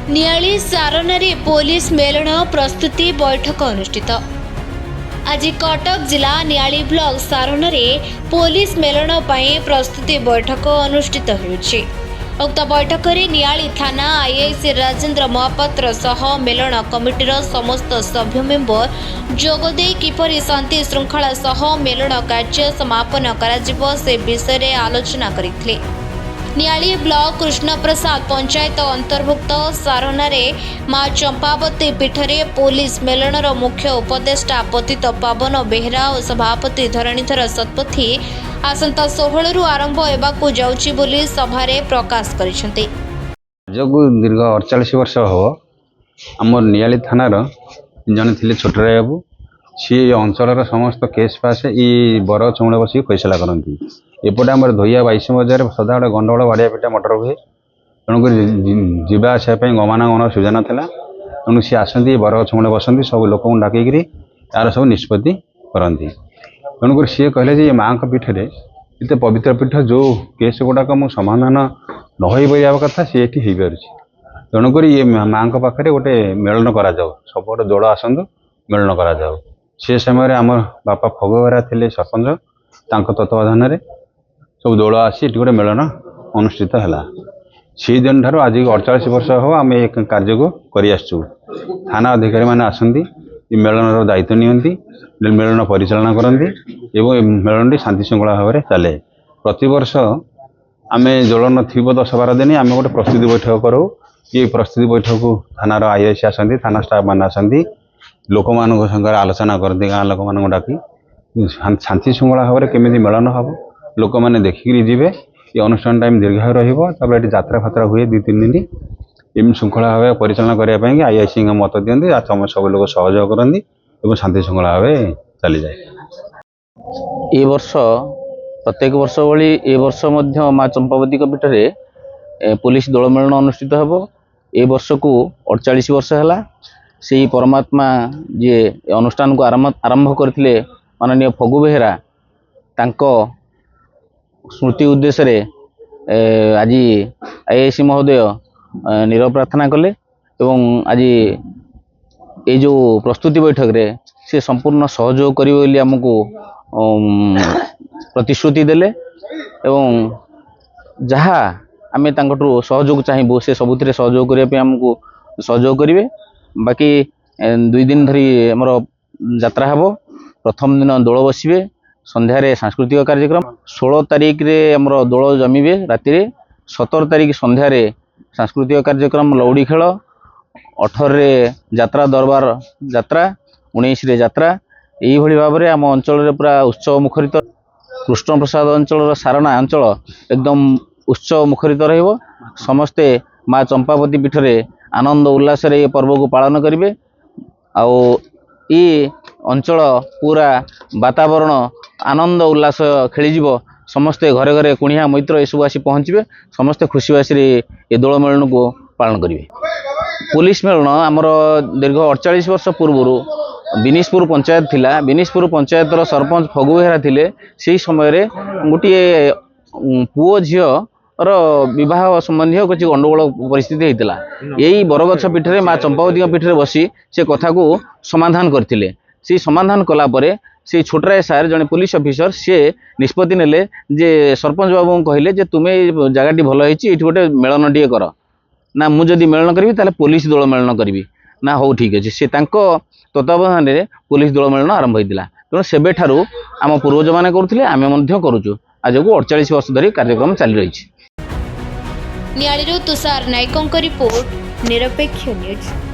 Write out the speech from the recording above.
Niali सारनारे police melon प्रस्तुति बैठक अनुष्ठित। आज कटक जिला नियाली ब्लॉक सारनारे पुलिस मेलन पई प्रस्तुति बैठक अनुष्ठित होउछि। उक्त बैठक में नियाली थाना आईआईसी राजेंद्र महापात्र सह मेलन कमिटीर समस्त सभ्य मेंबर जोगदे किपरि शांति श्रृंखला सह मेलन कार्य समापन कराजिबो से विषय रे आलोचना करिथिले। नियाली ब्लॉक कृष्णप्रसाद पंचायत अंतर्भुक्त सारनारे माँ चंपावती पीठरे पुलिस मेलनर मुख्य उपदेष्टा पतित पावन बेहरा और सभापति धरणीधर शतपथी आसंता 16 रु आरंभ हेबाकु जाउछि बोली सभारे प्रकाश करिसेंती। जो दीर्घ 48 वर्ष हो आम नियाली थानार जन थे छोटराय बाबू सी अंचल समस्त केस पास ये बर चौड़ बस फैसला करती। एपटे आम धोइया 22 बजार सदाबे गंडगोल बाड़िया पिटा मटर हुए तेणुक जावास गमनागमन सुविधा नाला तेणु सी आसती बर चौड़ बसती सब लोक डाक यार सब निष्पत्ति करती। तेणुक सी कहले ये माँ पीठे इतने पवित्र पीठ जो केस गुड़ाक मु समाधान न हो कथा सी ये हो पार। तेणुक ये माँ पाखे गोटे मेलन कर सब दौड़ आसतु मेलन कर से समय आम बापा फगुआरा थे सरपंच तत्वाधान सब दौड़ आसी गोटे मेलन अनुष्ठित है। से दिन ठार आज 48 वर्ष हो आम ये कार्य को कर थाना अधिकारी मैंने आसती मेलन दायित्व नियंती मेलन परिचालना करती एवं मेलन शांति श्रृंखला भाव में चले। प्रति वर्ष आम ज्वलन थी 10-12 दिन आम गोटे प्रस्तुति बैठक करूँ। ये प्रस्तुति बैठक को थानार आईआईसी आसती थाना स्टाफ मैंने आसती लोक मान संगे आलोचना करती गाँ लोक मान डाकी शांति श्रृंखला भाव में केमी मेलन हम लोक मैंने देखिक जी। ये अनुष्ठान टाइम दीर्घ रही जात्रा फात्रा हुए 2-3 दिन एम श्रृंखला भाव परिचालना करने आईआईसी मत दिखती सब लोग सहयोग करती और शांति श्रृंखला भाव चली जाए। ये वर्ष प्रत्येक वर्ष भली ए वर्ष मध्य माँ चंपावती पीठरे पुलिस दल मेलन अनुष्ठित हेबो। ए वर्ष को 48 वर्ष है से परमात्मा जे अनुष्ठान को आरंभ करथिले माननीय फगु बेहरा तांको स्मृति उद्देश्य रे आज आईआईसी महोदय नीरव प्रार्थना कले एवं आज ये जो प्रस्तुति बैठक रे से संपूर्ण सहयोग करिवे बोली हमको प्रतिश्रुति देले एवं जहा आमे तांकटू सहयोग चाहिबो से सबुथिरे सहयोग करिया पे हमको सहयोग करिवे। बाकी 2 दिन धरी हमर यात्रा हेबो। प्रथम दिन दोल बसिबे संध्यारे सांस्कृतिक कार्यक्रम 16 तारिख रे हमर दोल जमीबे राति रे 17 तारिख संध्यारे सांस्कृतिक कार्यक्रम लौड़ी खेल 18 रे यात्रा दरबार यात्रा 19 रे यात्रा यही भली भाव में आम अंचल पूरा उत्सव मुखरित। कृष्णप्रसाद अंचल सारणा अंचल एकदम उत्सव मुखरित रहिबो। समस्ते माँ चंपावती पीठरे आनंद उल्लास रे ये पर्व को पालन करेंगे। आउ ये अंचल पूरा वातावरण आनंद उल्लास खेलीज समस्ते घरे घरे कुणिया मैत्र ये सब आसी पहुँचे समस्ते खुशी ये दोल मेलन को पालन करेंगे। पुलिस मेलन आमर दीर्घ 48 वर्ष पूर्व बिनिशपुर पंचायत थिला। बिनिशपुर पंचायतर सरपंच फगु बेहरा थिले। से समय गोटे पुओ झील विवाह संबंधी किसी गंडगोल परिस्थिति होता यही बरगछ पीठरे माँ चंपावती पीठरे बसी से कथा को समाधान करथिले। से समाधान कला परे से छोटराय सार जड़े पुलिस ऑफिसर सी निष्पत्ति नेले जे सरपंच बाबू कहले जे तुम्हें जगह भल होती गोटे मेलन टे कर ना मुझे मेलन करी ताले पुलिस दल मेलन करी ना हो ठीक अच्छे से तत्वावधान में पुलिस दल मेलन आरंभ होता। तेणु सेबे ठारू आम पूर्वज मैंने करुले आम करुचु आज को 48 वर्ष धरी कार्यक्रम चली रही। नियालीरू तुषार नायकों रिपोर्ट निरपेक्ष न्यूज।